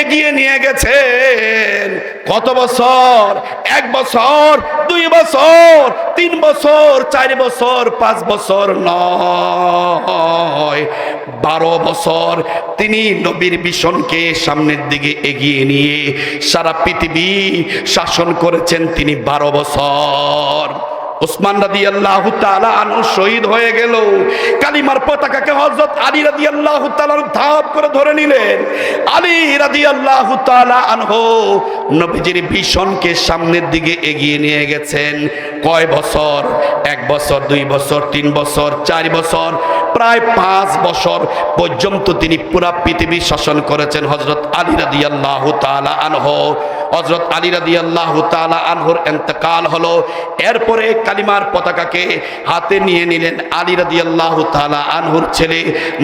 এগিয়ে নিয়ে গেছেন। কত বছর? 1 বছর, 2 বছর, 3 বছর, 4 বছর, 5 বছর নয়, 12 বছর তিনি নবীর মিশনকে সামনের দিকে এগিয়ে নিয়ে সারা পৃথিবী শাসন করেছেন তিনি 12 বছর। উসমান রাদিয়াল্লাহু তাআলা আনহু শহীদ হয়ে গেল। কালিমার পতাকাকে হযরত আলী রাদিয়াল্লাহু তাআলা ধাপ করে ধরে নিলেন। আলী রাদিয়াল্লাহু তাআলা আনহু নবীজির মিশনকে সামনের দিকে এগিয়ে নিয়ে গেছেন। কয় বছর? 1 বছর, 2 বছর, 3 বছর, 4 বছর, প্রায় 5 বছর পর্যন্ত তিনি পুরা পৃথিবী শাসন করেছেন হযরত আলী রাদিয়াল্লাহু তাআলা আনহু। হযরত আলী রাদিয়াল্লাহু তাআলা আনহুর ইন্তেকাল হলো। এরপরে কালিমার পতাকাকে হাতে নিয়ে নিলেন আলী রাদিয়াল্লাহু তাআলা আনহুর ছেলে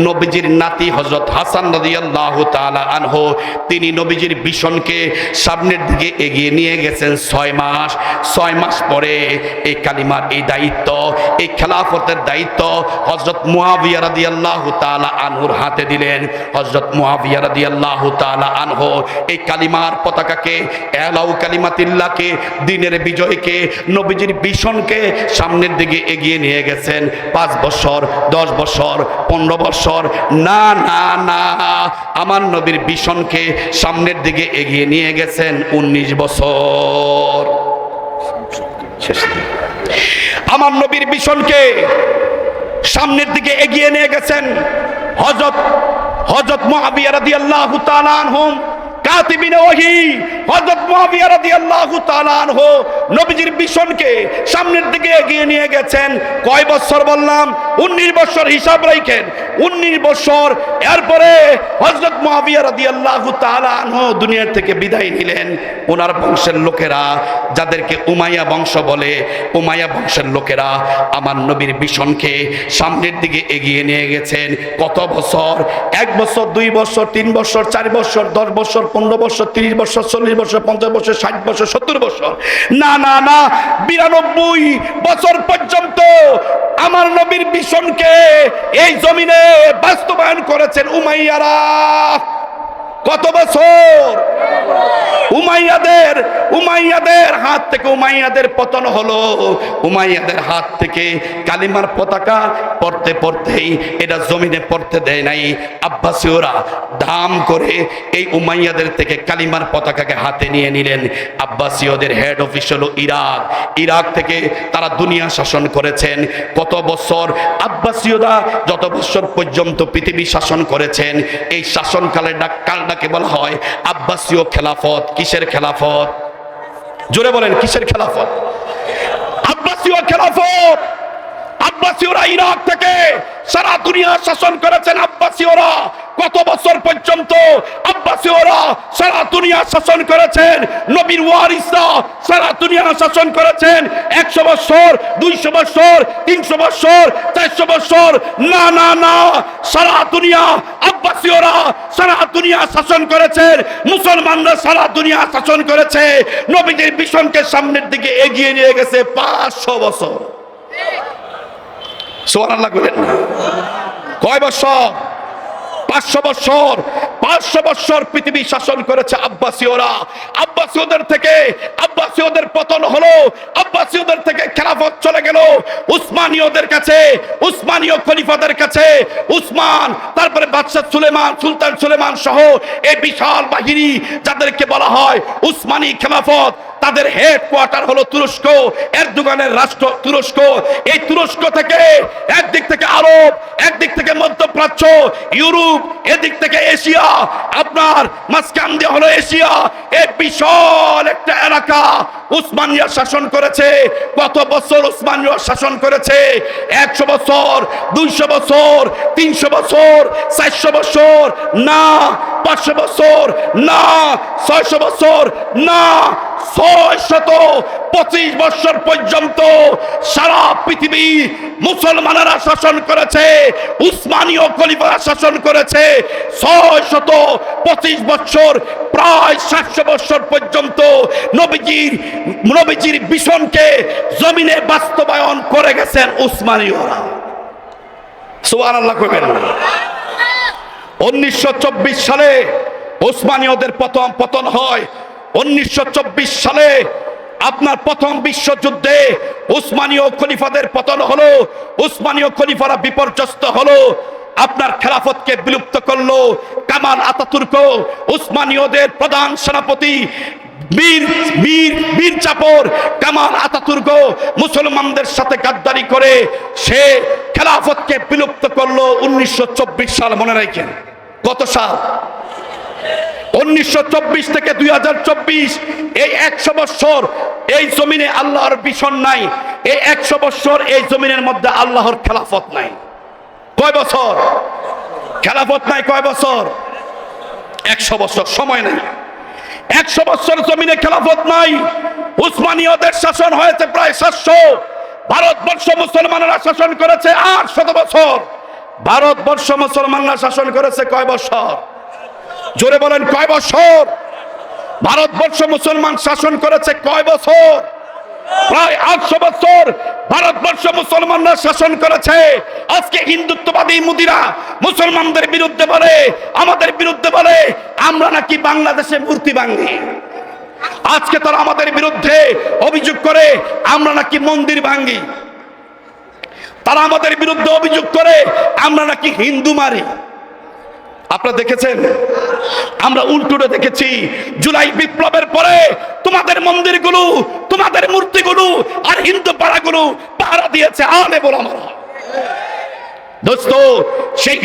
নবীজির নাতি হযরত হাসান রাদিয়াল্লাহু তাআলা আনহু। তিনি নবীজির মিশনকে সামনের দিকে এগিয়ে নিয়ে গেছেন 6 মাস। 6 মাস পরে এই কালিমার এই দায়িত্ব, এই খেলাফতের দায়িত্ব হযরত মুয়াবিয়া রাদিয়াল্লাহু তাআলা আনহুর হাতে দিলেন। হযরত মুয়াবিয়া রাদিয়াল্লাহু তাআলা আনহু এই কালিমার পতাকাকে, এলাউ কালিমাতিল্লাহকে, দ্বীনের বিজয়কে, নবীজির মিশনকে সামনের দিকে এগিয়ে নিয়ে গেছেন 5 বছর, 10 বছর, 15 বছর। না না না, আমার নবীর মিশনকে সামনের দিকে এগিয়ে নিয়ে গেছেন 19 বছর। আমার নবীর মিশনকে সামনের দিকে এগিয়ে নিয়ে গেছেন হযরত মুআবিয়া রাদিয়াল্লাহু তাআলা আনহু, কাতিবিনে ওহী হযরত মুআবিয়া রাদিয়াল্লাহু তাআলা আনহু নবীজির মিশনকে সামনের দিকে এগিয়ে নিয়ে গেছেন। কয় বছর বললাম? 19 বছর। হিসাব রাখেন, 19 বছর। এরপরে হযরত মুআবিয়া রাদিয়াল্লাহু তাআলা আনহু দুনিয়া থেকে বিদায় নিলেন। ওনার বংশের লোকেরা, যাদেরকে উমাইয়া বংশ বলে, উমাইয়া বংশের লোকেরা আমার নবীর মিশনকে সামনের দিকে এগিয়ে নিয়ে গেছেন। কত বছর? 1 বছর, 2 বছর, 3 বছর, 4 বছর, 10 বছর, 15 বছর, 30 বছর, 40 বছর, 50 বছর, 60 বছর, 70 বছর। না না না, 92 বছর পর্যন্ত আমার নবীর মিশনকে এই জমিনে বাস্তবায়ন করেছেন উমাইয়ারা। কত বছর? উমাইয়াদের হাত থেকে উমাইয়াদের পতন হলো। উমাইয়াদের হাত থেকে কালিমার পতাকা পড়তে পড়তেই এটা জমিনে পড়তে দেয় নাই। আব্বাসীয়রা দাম করে এই উমাইয়াদের থেকে কালিমার পতাকাকে হাতে নিয়ে নিলেন। আব্বাসীয়দের হেড অফিস হলো ইরাক। ইরাক থেকে তারা দুনিয়া শাসন করেছেন। কত বছর? আব্বাসীয়রা যত বছর পর্যন্ত পৃথিবী শাসন করেছেন, এই শাসনকালের কালটাকে বলা হয় আব্বাসীয় খেলাফত। কিসের খেলাফত? জোরে বলেন, কিসের খেলাফত? আব্বাসীয় খেলাফত। আব্বাসীয়রা ইরাক থেকে সারা দুনিয়া শাসন করেছেন। আব্বাসীয়রা কত বছর পর্যন্ত? আব্বাসীয়রা সারা দুনিয়া শাসন করেছেন। নবীর ওয়ারিসরা সারা দুনিয়া শাসন করেছেন 100 বছর, 200 বছর, 300 বছর, 400 বছর। না না না, সারা দুনিয়া আব্বাসীয়রা সারা দুনিয়া শাসন করেছেন। মুসলমানরা সারা দুনিয়া শাসন করেছে। নবীদের মিশনকে সামনের দিকে এগিয়ে নিয়ে গেছে 500 বছর। সুবহানাল্লাহ বলেন না? কয় বছর? 500 বছর। 500 বছর পৃথিবী শাসন করেছে আব্বাসীয়রা। আব্বাসীয়দের পতন হলো। আব্বাসীয়দের থেকে খেলাফত চলে গেল উসমানীয়দের কাছে, উসমানীয় খলিফাদের কাছে। উসমান, তারপরে বাদশা সুলেমান, সুলতান সুলেমান সহ এই বিশাল বাহিনী, যাদেরকে বলা হয় উসমানী খেলাফত, তাদের হেডকোয়ার্টার হলো তুরস্ক। এরদোগানের রাষ্ট্র তুরস্ক। এই তুরস্ক থেকে একদিক থেকে আরব, একদিক থেকে মধ্যপ্রাচ্য, ইউরোপ, এদিক থেকে এশিয়া, আপনার মাঝখান দিয়ে হলো এশিয়া। এই বিশাল একটা এলাকা উসমানিয়া শাসন করেছে। কত বছর উসমানিয়া শাসন করেছে? 100 বছর, 200 বছর, 300 বছর, 400 বছর, না 500 বছর, না 600 বছর, না 625 বছর পর্যন্ত সারা পৃথিবী মুসলমানেরা শাসন করেছে। উসমানীয় খলিফারা শাসন করেছে 625 বছর, প্রায় 700 বছর পর্যন্ত নবীজির মিশনকে জমিনে বাস্তবায়ন করে গেছেন উসমানীয়রা। সুবহানাল্লাহ কইবেন না? 1924 সালে ওসমানীয়দের পতন হয় 1924 সালে। আপনার প্রথম বিশ্বযুদ্ধে উসমানীয় খলিফাদের পতন হলো, উসমানীয় খলিফারা বিপর্যস্ত হলো, আপনার খেলাফতকে বিলুপ্ত করলো কামাল আতাতুর্ক। উসমানীয়দের প্রধান সেনাপতি বীর চাপর কামাল আতাতুর্ক মুসলমানদের সাথে গাদ্দারি করে সে খেলাফতকে বিলুপ্ত করলো 1924 সাল। মনে রাখেন কত সাল? 1924 থেকে 2024, এই 100 বছর এই জমিনে আল্লাহর ভীষণ নাই। এই 100 বছর এই জমিনের মধ্যে আল্লাহর খেলাফত নাই। কয় বছর খেলাফত নাই? কয় বছর? 100 বছর সময় নাই। 100 বছর জমিনে খেলাফত নাই। উসমানীয়দের শাসন হয়েছে প্রায় 700। ভারতবর্ষ মুসলমানরা শাসন করেছে 800 বছর। ভারতবর্ষ মুসলমানরা শাসন করেছে কয় বছর? জোরে বলেন কয় বছর? ভারতবর্ষ মুসলমান শাসন করেছে কয় বছর? প্রায় 800 বছর ভারতবর্ষ মুসলমানরা শাসন করেছে। আজকে হিন্দুত্ববাদী মুদিরা মুসলমানদের বিরুদ্ধে বলে, আমাদের বিরুদ্ধে বলে আমরা নাকি বাংলাদেশে মূর্তি ভাঙি। আজকে তারা আমাদের বিরুদ্ধে অভিযোগ করে আমরা নাকি মন্দির ভাঙি। তারা আমাদের বিরুদ্ধে অভিযোগ করে আমরা নাকি হিন্দু মারি। আপনারা দেখেছেন? আমরা উল্টোটা দেখেছি। জুলাই বিপ্লবের পরে তোমাদের মন্দিরগুলো, তোমাদের মূর্তিগুলো আর হিন্দু পাড়াগুলো পাহারা দিয়েছে আলেম ওলামারা। দোস্ত, সেই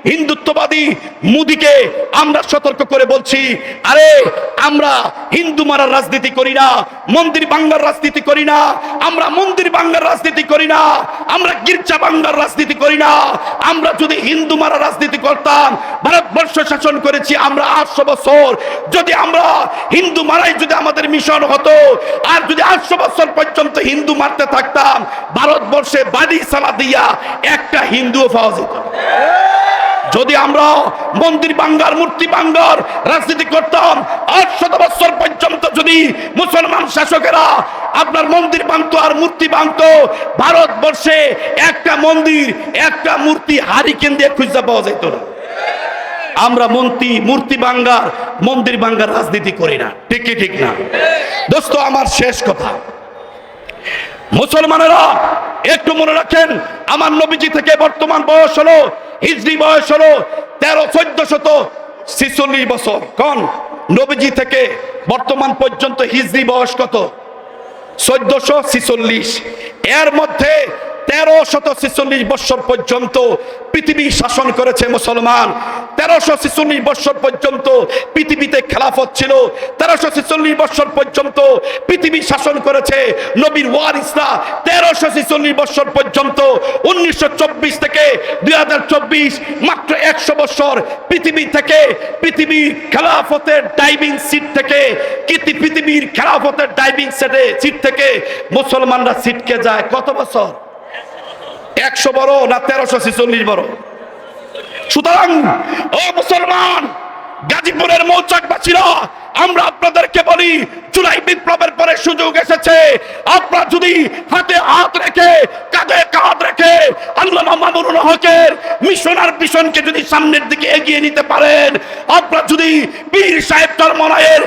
হিন্দুত্ববাদী মুদিকে আমরা সতর্ক করে বলছি, আরে আমরা হিন্দু মারার রাজনীতি করি না, মন্দির ভাঙার রাজনীতি করি না, আমরা মন্দির ভাঙার রাজনীতি করি না, আমরা গির্জা ভাঙার রাজনীতি করি না। আমরা যদি হিন্দু মারার রাজনীতি করতাম, ভারতবর্ষ শাসন করেছি আমরা 800 বছর, যদি আমরা হিন্দু মারাই যদি আমাদের মিশন হতো, আর যদি 800 বছর পর্যন্ত হিন্দু মারতে থাকতাম, ভারতবর্ষে বাড়ি সালা দিয়া একটা হিন্দুও পাওয়া যেত না। যদি আমরা মন্দির ভাঙার, মূর্তি ভাঙার রাজনীতি করতাম, 800 বছর পর্যন্ত যদি মুসলমান শাসকেরা আপনার মন্দির ভাঙতো আর মূর্তি ভাঙতো, ভারতবর্ষে একটা মন্দির, একটা মূর্তি হারিকেন দিয়ে খুঁজে পাওয়া যেত না। আমরা মূর্তি ভাঙার, মন্দির ভাঙার রাজনীতি করি না। ঠিক কি ঠিক না দোস্ত? আমার শেষ কথা, মুসলমানেরা একটু মনে রাখেন, আমার নবীজি থেকে বর্তমান বয়স হলো, হিজরি বয়স হলো 1446 বছর। কোন নবীজি থেকে বর্তমান পর্যন্ত হিজরি বয়স কত? 1446। এর মধ্যে 1346 বছর পর্যন্ত পৃথিবী শাসন করেছে মুসলমান। 1346 বছর পর্যন্ত পৃথিবীতে খেলাফত ছিল। 1346 বছর পর্যন্ত পৃথিবী শাসন করেছে নবীর ওয়ারিসরা। 1346 বছর পর্যন্ত 1924 থেকে 2024 মাত্র 100 বছর পৃথিবীর খেলাফতের ড্রাইভিং সিট থেকে, পৃথিবীর খেলাফতের ড্রাইভিং সিট থেকে মুসলমানরা ছিটকে যায় কত বছর? 100 বড় না 1346 বড়? সুতরাং ও মুসলমান, গাজীপুরের মৌচাকবাসীরা, আমরা আপনাদেরকে বলি, জুলাই বিপ্লবের পরে সুযোগ এসেছে। আপনারা যদি হাতে হাত রেখে, কাঁধে কাঁধ রেখে আল্লামা মামুনুল হকের মিশনকে যদি সামনের দিকে এগিয়ে নিতে পারেন, আপনারা যদি পীর সাহেব চরমনায়ের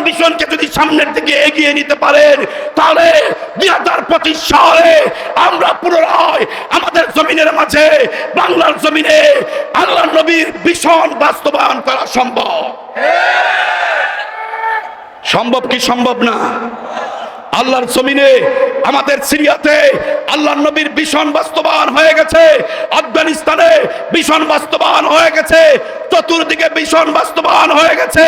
মিশনকে যদি সামনের দিকে এগিয়ে নিতে পারেন, তাহলে 2025 সালে আমরা পুনরায় আমাদের জমিনের মাঝে, বাংলার জমিনে আল্লাহর নবীর মিশন বাস্তবায়ন করা সম্ভব। সম্ভব কি সম্ভব না? আল্লাহর জমিনে আমাদের সিরিয়াতে আল্লাহর নবীর মিশন বাস্তবায়ন হয়ে গেছে, আফগানিস্তানে মিশন বাস্তবায়ন হয়ে গেছে, চতুর্দিকে মিশন বাস্তবায়ন হয়ে গেছে।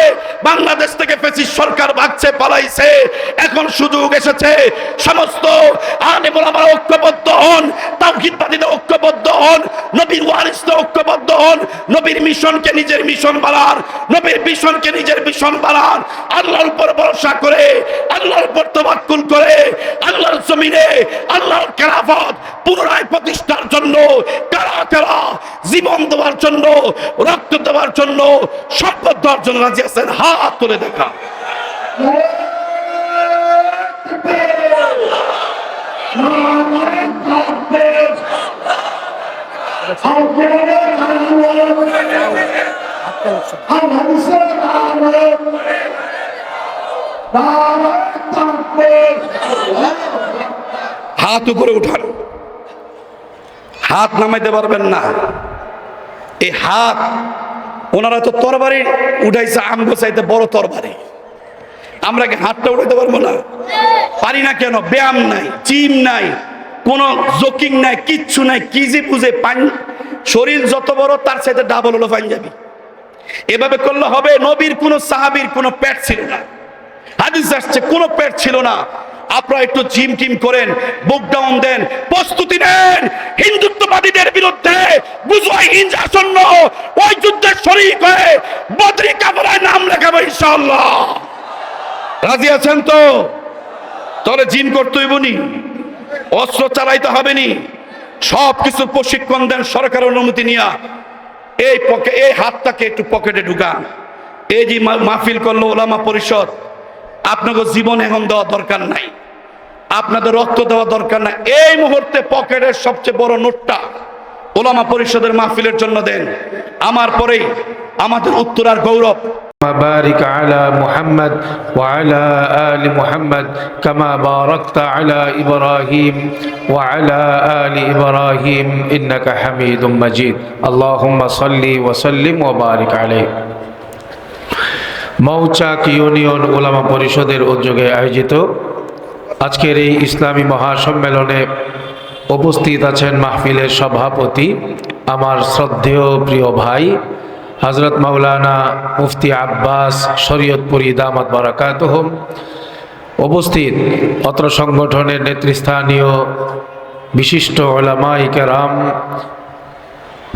বাংলাদেশ থেকে ফ্যাসিস্ট সরকার ভাগছে, পালাইছে। এখন সুযোগ এসেছে, সমস্ত আলেম ওলামারা ঐক্যবদ্ধ হন, তাওহীদবাদীরা ঐক্যবদ্ধ হন, নবীর ওয়ারিসরা ঐক্যবদ্ধ হন, নবীর মিশনকে নিজের মিশন বানান, নবীর মিশনকে নিজের মিশন বানান। আল্লাহর উপর ভরসা করে, আল্লাহর উপর তাওয়াক্কুল করে, আল্লাহর জমিনে আল্লাহর খেলাফত পুনরায় প্রতিষ্ঠার জন্য কারা কারা জীবন দেওয়ার জন্য, রক্ত দেওয়ার জন্য, সম্পদ দেওয়ার জন্য রাজি আছেন? হাত তুলে দেখা। হাত উপরে উঠান, হাত নামাইতে পারবেন না। এই হাত ওনারা তো তরবারি উঠাইছে, আমগো চাইতে বড় তরবারি, আমরা কি হাতটা উঠাইতে পারবো না? পারি না কেন? ব্যায়াম নাই, জিম নাই, কোন জোকিং নাই, কিচ্ছু নাই, কিজি পুজে পান, শরীর যত বড় তার চাইতে ডাবল হলো পাঞ্জাবি। এভাবে করলে হবে? নবীর কোন সাহাবীর কোন পেট ছিল না, হাদিস আসছে কোন পেট ছিল না। আপনারা একটু জিম টিম করেন, বুক ডাউন দেন, প্রস্তুতি নেন হিন্দুত্ববাদীদের বিরুদ্ধে। বুঝওয়াই হিন্দ আসন্ন, ওই যুদ্ধে শরীক হয়ে বদরি কাফেলায় নাম লেখাবো ইনশাআল্লাহ। রাজি আছেন তো? তাহলে জিম করতে হইব নি, অস্ত্র চালাইতে হবে নি, সব কিছু প্রশিক্ষণ দেন সরকারের অনুমতি নিয়া। এই হাতটাকে একটু পকেটে ঢুকান। এই যে মাহফিল করলো ওলামা পরিষদ, আপনাকে জীবন এখন দেওয়া দরকার নাই, আপনাদের রক্ত দেওয়া দরকার নাই। এই মুহূর্তে পকেটের সবচেয়ে বড় নোটটা ওলামা পরিষদের মাহফিলের জন্য দেন। আমার পরেই আমাদের উত্তরার গৌরব। بارك على محمد وعلى آل محمد كما باركت على إبراهيم وعلى آل إبراهيم إنك حميد مجيد اللهم صل وسلم وبارك عليه। মৌচাক ইউনিয়ন উলামা পরিষদের উদ্যোগে আয়োজিত আজকের এই ইসলামী মহাসম্মেলনে উপস্থিত আছেন মাহফিলের সভাপতি, আমার শ্রদ্ধেয় প্রিয় ভাই হযরত মাওলানা মুফতি আব্বাস শরীয়তপুরী দামাত বারাকাতুহুম। উপস্থিত অত্র সংগঠনের নেতৃস্থানীয় বিশিষ্ট উলামায়ে কেরাম,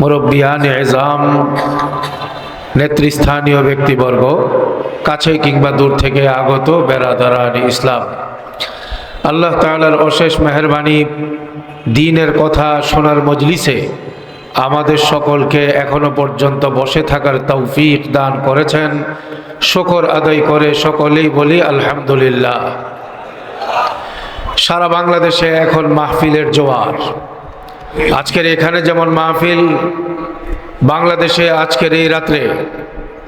মুরব্বিয়ান ইজাম, নেতৃস্থানীয় ব্যক্তিবর্গ, কাছে কিংবা দূর থেকে আগত বেরাদারান ইসলাম, আল্লাহ তাআলার অশেষ মেহেরবানি, দ্বীনের কথা শোনার মজলিসে আমাদের সকলকে এখনো পর্যন্ত বসে থাকার তৌফিক দান করেছেন। শুকর আদায় করে সকলেই বলি আলহামদুলিল্লাহ। সারা বাংলাদেশে এখন মাহফিলের জোয়ার। আজকের এখানে যেমন মাহফিল, বাংলাদেশে আজকের এই রাত্রে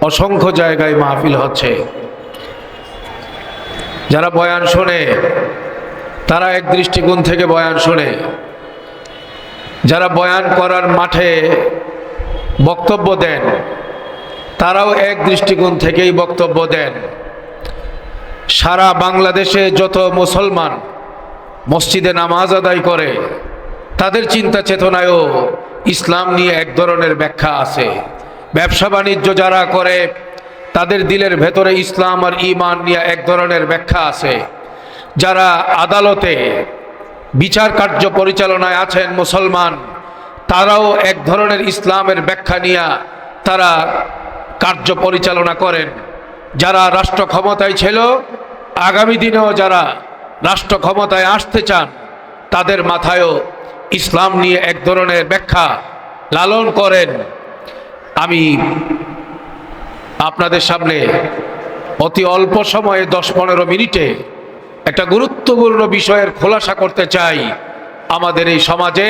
অসংখ্য জায়গায় মাহফিল হচ্ছে। যারা বয়ান শোনে তারা এক দৃষ্টিকোণ থেকে বয়ান শোনে, যারা বয়ান করার মাঠে বক্তব্য দেন তারাও এক দৃষ্টিকোণ থেকেই বক্তব্য দেন। সারা বাংলাদেশে যত মুসলমান মসজিদে নামাজ আদায় করে তাদের চিন্তা চেতনায়ও ইসলাম নিয়ে এক ধরনের ব্যাখ্যা আছে। ব্যবসা বাণিজ্য যারা করে তাদের দিলের ভেতরে ইসলাম আর ঈমান নিয়ে এক ধরনের ব্যাখ্যা আছে। যারা আদালতে বিচার কার্য পরিচালনায় আছেন মুসলমান, তারাও এক ধরনের ইসলামের ব্যাখ্যা নিয়ে তারা কার্য পরিচালনা করেন। যারা রাষ্ট্র ক্ষমতায় ছিল, আগামী দিনেও যারা রাষ্ট্র ক্ষমতায় আসতে চান, তাদের মাথায়ও ইসলাম নিয়ে এক ধরনের ব্যাখ্যা লালন করেন। আমি আপনাদের সামনে অতি অল্প সময়ে 10-15 মিনিটে একটা গুরুত্বপূর্ণ বিষয়ের খোলাসা করতে চাই। আমাদের এই সমাজে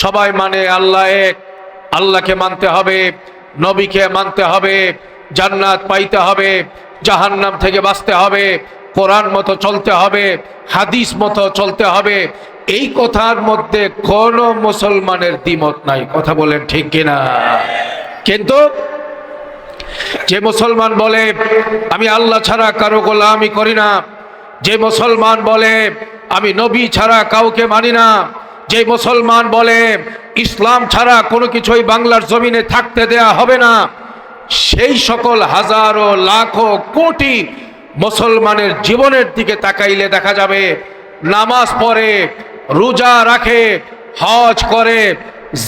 সবাই মানে আল্লাহ এক, আল্লাহকে মানতে হবে, নবীকে মানতে হবে, জান্নাত পাইতে হবে, জাহান্নাম থেকে বাঁচতে হবে, কোরআন মতো চলতে হবে, হাদিস মতো চলতে হবে। এই কথার মধ্যে কোনো মুসলমানের দ্বিমত নাই, কথা বলেন ঠিক কিনা? কিন্তু যে মুসলমান বলে আমি আল্লাহ ছাড়া কারো গোলামি করি না, যে মুসলমান বলে আমি নবী ছাড়া কাউকে মানি না, যে মুসলমান বলে ইসলাম ছাড়া কোনো কিছুই বাংলার জমিনে থাকতে দেয়া হবে না, সেই সকল হাজারো লাখো কোটি মুসলমানের জীবনের দিকে তাকাইলে দেখা যাবে নামাজ পড়ে, রোজা রাখে, হজ করে,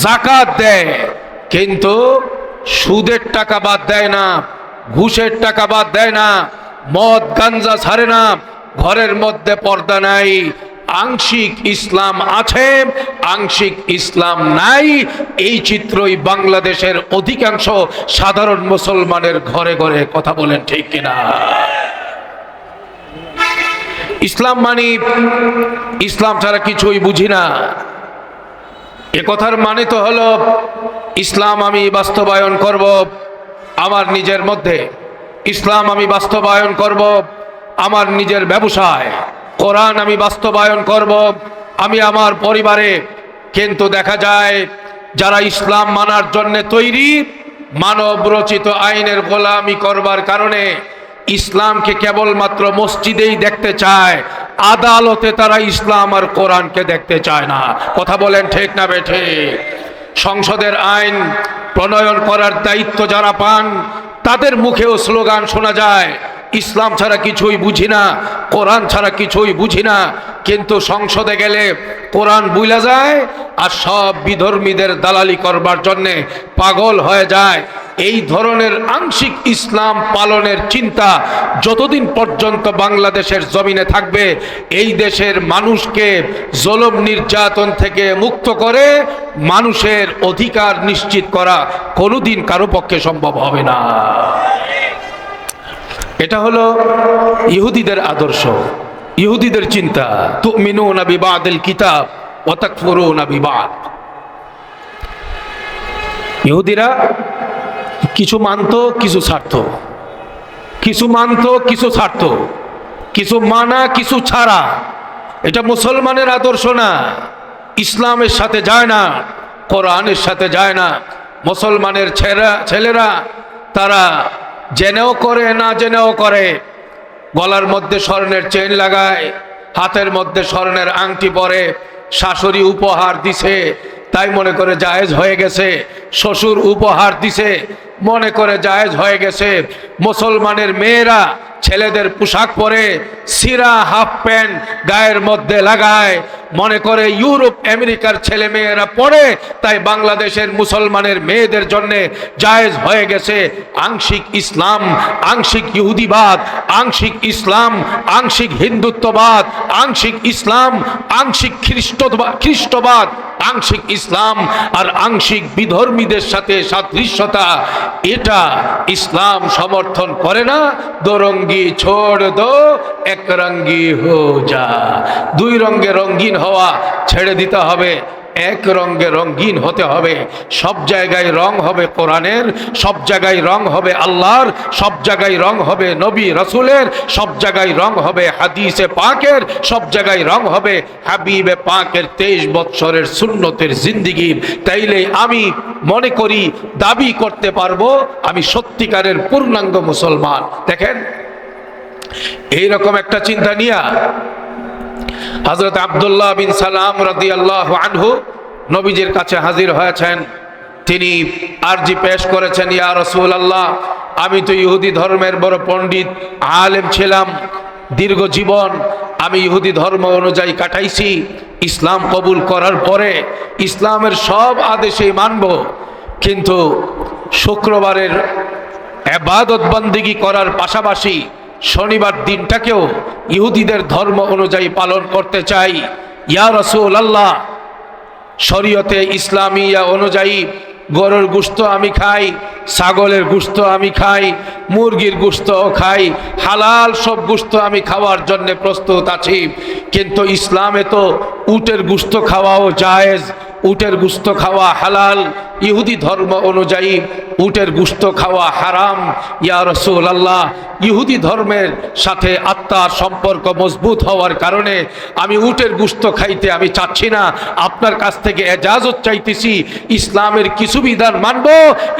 যাকাত দেয়, কিন্তু সুদের টাকা বাদ দেয় না, ঘুষের টাকা বাদ দেয় না, মদ গাঞ্জা ছাড়ে না, ঘরের মধ্যে পর্দা নাই। আংশিক ইসলাম আছে, আংশিক ইসলাম নাই। এই চিত্রই বাংলাদেশের অধিকাংশ সাধারণ মুসলমানের ঘরে ঘরে, কথা বলেন ঠিক কিনা? ইসলাম মানি ইসলাম ছাড়া কিছুই বুঝি না, এ কথার মানে তো হলো ইসলাম আমি বাস্তবায়ন করব, আমার নিজের মধ্যে ইসলাম আমি বাস্তবায়ন করব, আমার নিজের ব্যবসায় কোরআন আমি বাস্তবায়ন করব, আমি আমার পরিবারে। কিন্তু দেখা যায় যারা ইসলাম মানার জন্য তৈরি, মানব রচিত আইনের গোলামি করবার কারণে ইসলামকে কেবলমাত্র মসজিদেই দেখতে চায়, আদালতে তারা ইসলাম আর কোরআনকে দেখতে চায় না। কথা বলেন ঠিক না বেঠে? সংসদের আইন প্রণয়ন করার দায়িত্ব যারা পান, তাদের মুখেও স্লোগান শোনা যায়, ইসলাম ছাড়া কিছুই বুঝি না, কোরআন ছাড়া কিছুই বুঝি না। কিন্তু সংসদে গেলে কোরআন বুইলা যায় আর সব বিধর্মীদের দালালি করবার জন্যে পাগল হয়ে যায়। এই ধরনের আংশিক ইসলাম পালনের চিন্তা যতদিন পর্যন্ত বাংলাদেশের জমিনে থাকবে, এই দেশের মানুষকে জুলুম নির্যাতন থেকে মুক্ত করে মানুষের অধিকার নিশ্চিত করা কোনোদিন কারো পক্ষে সম্ভব হবে না। এটা হলো ইহুদিদের আদর্শ, ইহুদিদের চিন্তা। তুমিনুনা বিবাদিল কিতাব ওয়া তাকফুরুনা বিবাদ। ইহুদিরা কিছু মানতো, কিছু ছাড়তো, কিছু মানতো, কিছু ছাড়তো, কিছু মানা, কিছু ছাড়া। এটা মুসলমানের আদর্শ না, ইসলামের সাথে যায় না, কোরআনের সাথে যায় না। মুসলমানের ছেলেরা তারা জেনেও করে, না জেনেও করে, গলার মধ্যে স্বর্ণের চেন লাগায়, হাতের মধ্যে স্বর্ণের আংটি পরে, শাশুড়ি উপহার দিছে তাই মনে করে জায়েজ হয়ে গেছে, শ্বশুর উপহার দিছে মনে করে জায়েজ হয়ে গেছে। মুসলমানের মেয়েরা ছেলেদের পোশাক পরে সিরা হাফ প্যান্ট গায়ের মধ্যে লাগায়, মনে করে ইউরোপ আমেরিকার ছেলে মেয়েরা পড়ে তাই বাংলাদেশের মুসলমানের মেয়েদের জন্য জায়েজ হয়ে গেছে। আংশিক ইসলাম, আংশিক ইহুদিবাদ, আংশিক ইসলাম, আংশিক হিন্দুত্ববাদ, আংশিক ইসলাম, আংশিক খ্রিস্টবাদ, আংশিক ইসলাম আর আংশিক বিধর্মীদের সাথে সাদৃশ্যতা, এটা ইসলাম সমর্থন করে না। দোরঙ্গি ছোড় দো এক রঙ্গি হো যা। দুই রঙে রঙিন হওয়া ছেড়ে দিতে হবে, এক রঙে রঙিন হতে হবে। সব জায়গায় রং হবে কোরআনের, সব জায়গায় রং হবে আল্লাহর, সব জায়গায় রং হবে নবী রাসূলের, সব জায়গায় রং হবে হাদিসে পাকের, সব জায়গায় রং হবে হাবিবে পাকের 23 বৎসরের সুন্নতের জিন্দেগির। তাইলে আমি মনে করি দাবি করতে পারবো আমি সত্যিকারের পূর্ণাঙ্গ মুসলমান। দেখেন এইরকম একটা চিন্তা নিয়ে হযরত আব্দুল্লাহ বিন সালাম রাদিয়াল্লাহু আনহু নবীজির কাছে হাজির হয়েছেন। তিনি আরজি পেশ করেছেন, ইয়া রাসূলুল্লাহ, আমি তো ইহুদি ধর্মের বড় পণ্ডিত আলেম ছিলাম, দীর্ঘ জীবন আমি ইহুদি ধর্ম অনুযায়ী কাটাইছি। ইসলাম কবুল করার পরে ইসলামের সব আদেশই মানব, কিন্তু শুক্রবারের ইবাদত বন্দেগী করার পাশাপাশি শনিবার দিনটাকেও ইহুদিদের ধর্ম অনুযায়ী পালন করতে চাই। ইয়া রাসূলুল্লাহ, শরীয়তে ইসলামিয়া অনুযায়ী গরুর গোশত আমি খাই, ছাগলের গোশত আমি খাই, মুরগির গোশতও খাই, হালাল সব গোশত আমি খাওয়ার জন্য প্রস্তুত আছি। কিন্তু ইসলামে তো উটের গোশত খাওয়াও জায়েজ, উটের গোশত খাওয়া হালাল, ইহুদি ধর্ম অনুযায়ী উটের গোশত খাওয়া হারাম। ইয়া রাসূলুল্লাহ, ইহুদি ধর্মের সাথে আত্মার সম্পর্ক মজবুত হওয়ার কারণে আমি উটের গোশত খাইতে আমি চাচ্ছি না, আপনার কাছ থেকে এজাজত চাইতেছি। ইসলামের কিছু বিধান মানব,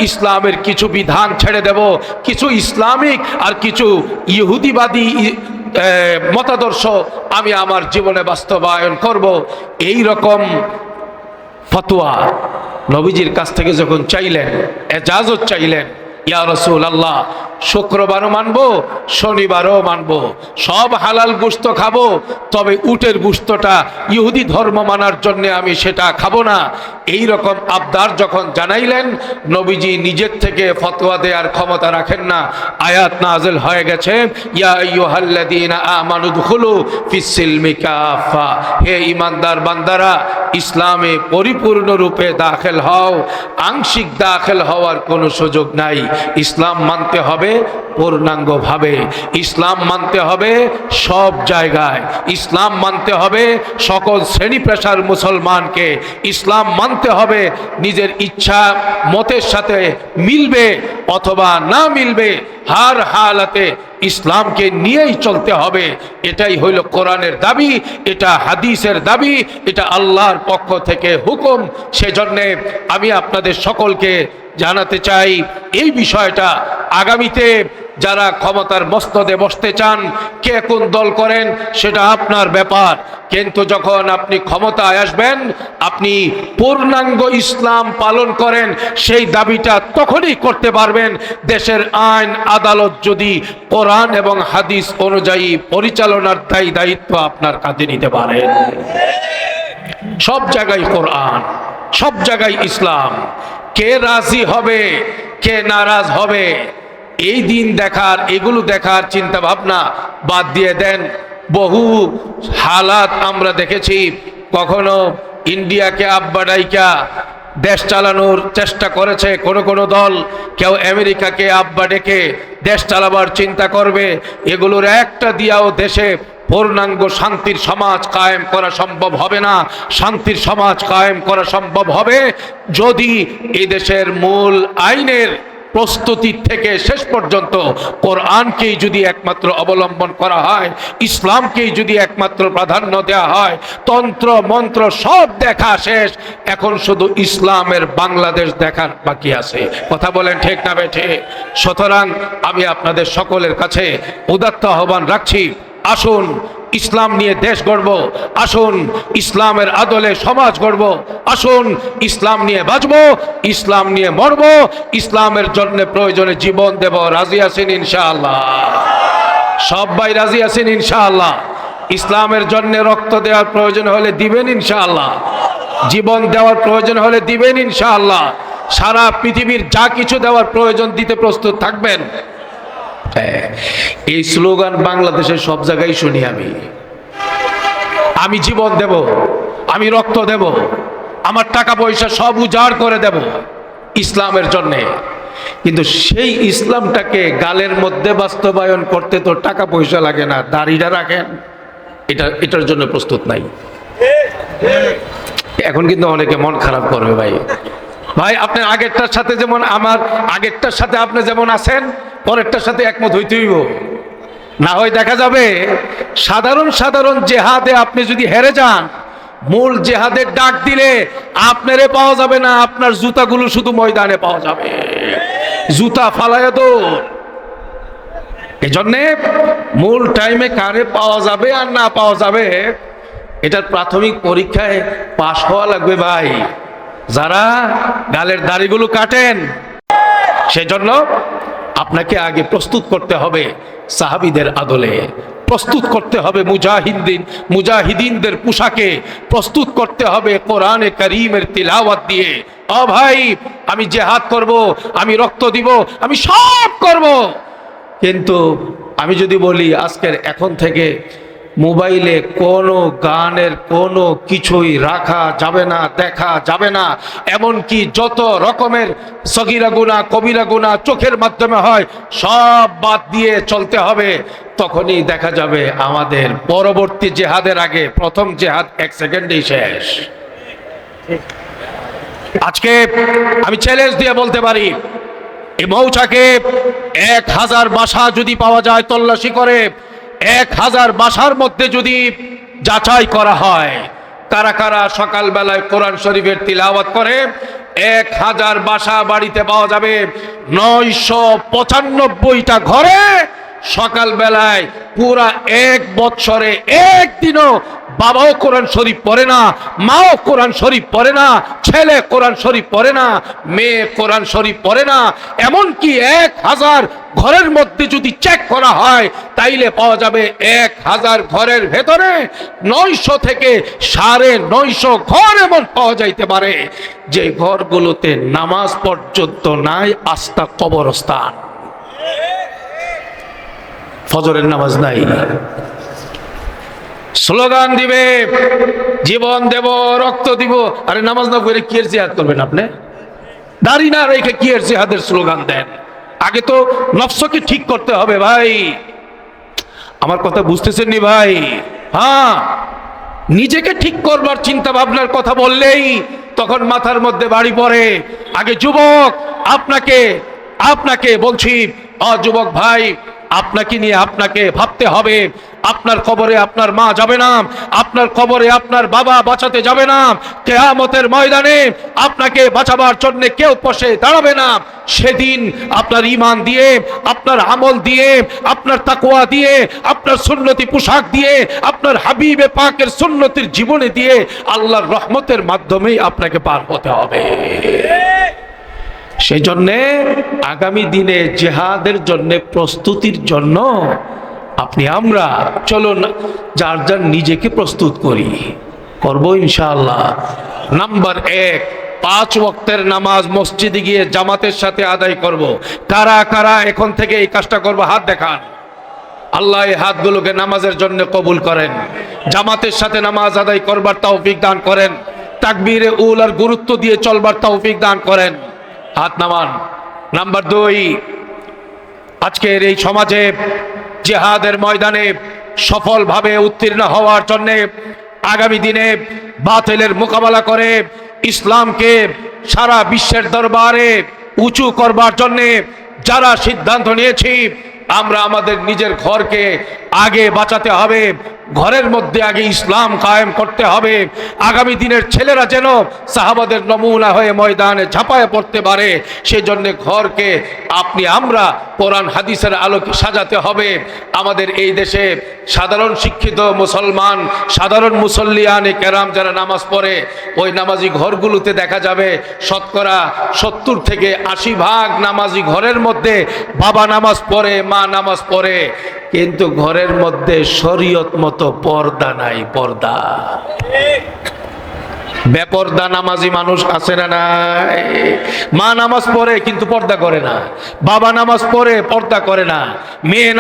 ইসলামের কিছু বিধান ছেড়ে দেব, কিছু ইসলামিক আর কিছু ইহুদিবাদী মতাদর্শ আমি আমার জীবনে বাস্তবায়ন করব। এই রকম ফতোয়া নবীজির কাছ থেকে যখন চাইলেন, এজাজত চাইলেন, ইয়া রাসূলুল্লাহ, শুক্রবারও মানবো, শনিবারও মানবো, সব হালাল গোশত খাবো, তবে উটের গোশতটা ইহুদি ধর্ম মানার জন্য আমি সেটা খাবো না। এই রকম আবদার যখন জানাইলেন, নবীজি নিজের থেকে ফতোয়া দেওয়ার ক্ষমতা রাখেন না। আয়াত নাযিল হয়ে গেছে, ইয়া আইয়ুহাল্লাযীনা আমানু দুখুলু ফিস-সিলমি কাফা, হে ঈমানদার বান্দারা, ইসলামে পরিপূর্ণ রূপে দাখিল হও, আংশিক দাখিল হওয়ার কোনো সুযোগ নাই। ইসলাম মানতে হবে পূর্ণাঙ্গভাবে। ইসলাম মানতে হবে সব জায়গায়, ইসলাম মানতে হবে সকল শ্রেণী পেশার মুসলমানকে, ইসলাম মানতে হবে নিজের ইচ্ছা মতের সাথে মিলবে অথবা না মিলবে, হার হালাতে ইসলামকে নিয়েই চলতে হবে। এটাই হইল কোরআনের দাবি, এটা হাদিসের দাবি, এটা আল্লাহর পক্ষ থেকে হুকুম। সেজন্যে আমি আপনাদের সকলকে জানাতে চাই এই বিষয়টা। আগামীতে যারা ক্ষমতার মস্তদে বসতে চান, কে কোন দল করেন সেটা আপনার ব্যাপার, কিন্তু যখন আপনি ক্ষমতায় আসবেন আপনি পূর্ণাঙ্গ ইসলাম পালন করেন, সেই দাবিটা তখনই করতে পারবেন দেশের আইন আদালত যদি কোরআন এবং হাদিস অনুযায়ী পরিচালনার দায়িত্ব আপনার কাঁধে নিতে পারেন। সব জায়গায় কোরআন, সব জায়গায় ইসলাম। কে রাজি হবে, কে নারাজ হবে, এই দিন দেখার, এগুলো দেখার চিন্তা ভাবনা বাদ দিয়ে দেন। বহু হালাত আমরা দেখেছি, কখনো ইন্ডিয়াকে আব্বা ডাইকা দেশ চালানোর চেষ্টা করেছে কোনো দল, কেউ আমেরিকাকে আব্বা ডেকে দেশ চালাবার চিন্তা করবে। এগুলোর একটা দিয়াও দেশে পূর্ণাঙ্গ শান্তির সমাজ কায়েম করা সম্ভব হবে না। শান্তির সমাজ কায়েম করা সম্ভব হবে যদি এই দেশের মূল আইনের প্রস্তুতি থেকে শেষ পর্যন্ত কোরআনকেই যদি একমাত্র অবলম্বন করা হয়, ইসলামকেই যদি একমাত্র প্রাধান্য দেওয়া হয়। তন্ত্র মন্ত্র সব দেখা শেষ, এখন শুধু ইসলামের বাংলাদেশ দেখার বাকি আছে। কথা বলেন ঠিক না বেঠে? সুতরাং আমি আপনাদের সকলের কাছে উদাত্ত আহ্বান রাখছি, আসুন ইসলাম নিয়ে দেশ গড়ব, আসুন ইসলামের আদলে সমাজ গড়ব, আসুন ইসলাম নিয়ে বাঁচব, ইসলাম নিয়ে মরব, ইসলামের জন্য প্রয়োজনে জীবন দেব। রাজি আছেন ইনশাআল্লাহ? সবাই রাজি আছেন ইনশাআল্লাহ? ইসলামের জন্য রক্ত দেওয়ার প্রয়োজন হলে দিবেন ইনশাআল্লাহ? জীবন দেওয়ার প্রয়োজন হলে দিবেন ইনশাআল্লাহ? সারা পৃথিবীর যা কিছু দেওয়ার প্রয়োজন দিতে প্রস্তুত থাকবেন? এই স্লোগান বাংলাদেশের সব জায়গায় শুনি আমি জীবন দেব, আমি রক্ত দেব, আমার টাকা পয়সা সব উজাড় করে দেব ইসলামের জন্যে। কিন্তু সেই ইসলামটাকে গালের মধ্যে বাস্তবায়ন করতে তো টাকা পয়সা লাগে না, দাড়িটা রাখেন, এটার জন্য প্রস্তুত নাই। এখন কিন্তু অনেকে মন খারাপ করবে ভাই। আপনার আগেরটার সাথে যেমন, আমার আগেরটার সাথে আপনি যেমন আছেন, পরেরটার সাথে একমত হইতে হইব, না হয় দেখা যাবে সাধারণ জেহাদে আপনি যদি হেরে যান, মূল জেহাদের ডাক দিলে আপনারে পাওয়া যাবে না, আপনার জুতাগুলো শুধু ময়দানে পাওয়া যাবে, জুতা ফালায় দৌড়। এজন্যে মূল টাইমে কারে পাওয়া যাবে আর না পাওয়া যাবে, এটার প্রাথমিক পরীক্ষায় পাশ হওয়া লাগবে ভাই, যারা গালের দাড়িগুলো কাটেন। সেজন্য আপনাকে আগে প্রস্তুত করতে হবে সাহাবীদের আদলে, প্রস্তুত করতে হবে মুজাহিদিনদের পোশাকে, প্রস্তুত করতে হবে কোরআনে কারীমের তিলাওয়াত দিয়ে। ও ভাই, আমি জিহাদ করব, আমি রক্ত দিব, আমি সব করব, কিন্তু আমি যদি বলি আজকের এখন থেকে মোবাইলে কোনো গানের কোনো কিছুই রাখা যাবে না, দেখা যাবে না, এমনকি যত রকমের সগীরা গুনাহ কবিরা গুনাহ চোখের মাধ্যমে হয় সব বাদ দিয়ে চলতে হবে। তখনই দেখা যাবে আমাদের পরবর্তী জেহাদের আগে প্রথম জেহাদ 1 সেকেন্ডেই শেষ। আজকে আমি চ্যালেঞ্জ দিয়ে বলতে পারি, এই মৌচাকে 1000 বাসা যদি পাওয়া যায় তল্লাশি করে, 1000 বাসার মধ্যে যদি যাচাই করা হয় কারা কারা সকালবেলায় কোরআন শরীফের তিলাওয়াত করে, 1000 বাসা বাড়িতে পাওয়া যাবে 995টা ঘরে সকালবেলায় পুরা 1 বৎসরে একদিনও বাবাও কোরআন শরীফ পড়ে না, মাও কোরআন শরীফ পড়ে না, ছেলে কোরআন শরীফ পড়ে না, মেয়ে কোরআন শরীফ পড়ে না। এমনকি 1000 ঘরের মধ্যে যদি চেক করা হয় তাইলে পাওয়া যাবে 1000 ঘরের ভেতরে 900 থেকে 950 ঘর এমন পাওয়া যাইতে পারে যে ঘরগুলোতে নামাজ পর্যন্ত নাই, আস্থা কবরস্থান, ফজরের নামাজ নাই। স্লোগান দিবে জীবন দেব, রক্ত দিব, আরে নামাজ না পড়ে কি এর জিহাদ করবেন আপনি? দাড়ি না রেখে কি এর জিহাদের স্লোগান দেন? আগে তো নফসকে ঠিক করতে হবে ভাই। আমার কথা বুঝতেছেন নি ভাই? হ্যাঁ, নিজেকে ঠিক করবার চিন্তা ভাবনার কথা বললেই তখন মাথার মধ্যে বাড়ি পড়ে। আগে যুবক, আপনাকে আপনাকে বলছি, যুবক ভাই, আপনাকে নিয়ে আপনাকে ভাবতে হবে। আপনার কবরে আপনার মা যাবে না, আপনার কবরে আপনার বাবা বাঁচাতে যাবে না, কিয়ামতের ময়দানে আপনাকে বাঁচাবার জন্য কেউ পাশে দাঁড়াবে না। সেদিন আপনার ঈমান দিয়ে, আপনার আমল দিয়ে, আপনার তাকওয়া দিয়ে, আপনার সুন্নতি পোশাক দিয়ে, আপনার হাবিবে পাকের সুন্নতির জীবনে দিয়ে আল্লাহর রহমতের মাধ্যমেই আপনাকে পার হতে হবে। সেই জন্যে আগামী দিনে জিহাদের জন্য প্রস্তুতির জন্য আমরা চলুন যার যার নিজেকে প্রস্তুত করব ইনশাআল্লাহ। নাম্বার 1, 5 ওয়াক্তের নামাজ মসজিদে গিয়ে জামাতের সাথে আদায় করব। কারা কারা এখন থেকে এই কাজটা করব? হাত দেখান। আল্লাহ এই হাতগুলোকে নামাজের জন্য কবুল করেন, জামাতের সাথে নামাজ আদায় করবার তৌফিক দান করেন, তাকবীরে উলার গুরুত্ব দিয়ে চলবার তৌফিক দান করেন। হাত নামান। নাম্বার 2, আজকের এই সমাজে জিহাদের ময়দানে সফলভাবে উত্তীর্ণ হওয়ার জন্য আগামী দিনে বাতিলের মোকাবেলা করে ইসলামকে সারা বিশ্বের দরবারে উঁচু করবার জন্য যারা সিদ্ধান্ত নিয়েছি, আমরা আমাদের নিজের ঘরকে আগে বাঁচাতে হবে, ঘরের মধ্যে আগে ইসলাম কায়েম করতে হবে। আগামী দিনের ছেলেরা যেন সাহাবাদের নমুনা হয়ে ময়দানে ঝাঁপায় পড়তে পারে, সেজন্য ঘরকে আমরা কোরআন হাদিসের আলোকে সাজাতে হবে। আমাদের এই দেশে সাধারণ শিক্ষিত মুসলমান, সাধারণ মুসল্লিয়ানে কেরাম যারা নামাজ পড়ে, ওই নামাজি ঘরগুলোতে দেখা যাবে শতকরা 70 থেকে 80 ভাগ নামাজি ঘরের মধ্যে বাবা নামাজ পড়ে, মা নামাজ পড়ে, কিন্তু ঘরের মধ্যে শরীয়ত মতো পর্দা নাই। পর্দা, বেপর্দা নামাজি মানুষ আছে না নাই? মা নামাজ পড়ে কিন্তু পর্দা করে না, বাবা নামাজ পড়ে পর্দা করে না, মেয়ে